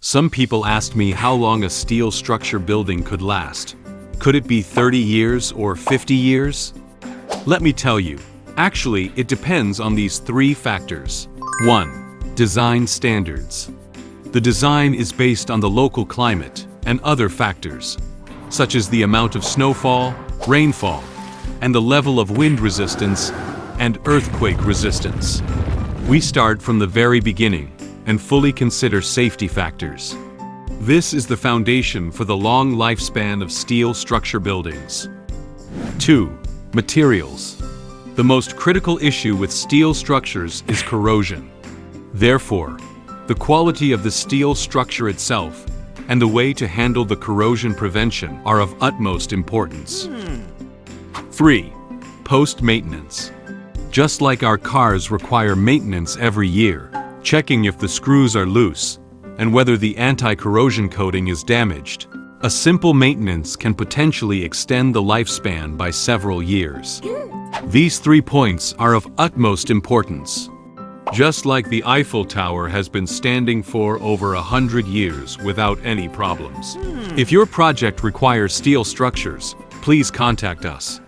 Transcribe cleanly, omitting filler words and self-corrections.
Some people asked me how long a steel structure building could last. Could it be 30 years or 50 years? Let me tell you. Actually, it depends on these three factors. 1. Design standards. The design is based on the local climate and other factors, such as the amount of snowfall, rainfall, and the level of wind resistance and earthquake resistance. We start from the very beginning and fully consider safety factors. This is the foundation for the long lifespan of steel structure buildings. 2. Materials. The most critical issue with steel structures is corrosion. Therefore, the quality of the steel structure itself and the way to handle the corrosion prevention are of utmost importance. 3. Post-maintenance. Just like our cars require maintenance every year, checking if the screws are loose and whether the anti-corrosion coating is damaged, a simple maintenance can potentially extend the lifespan by several years. These 3 points are of utmost importance. Just like the Eiffel Tower has been standing for over 100 years without any problems. If your project requires steel structures, please contact us.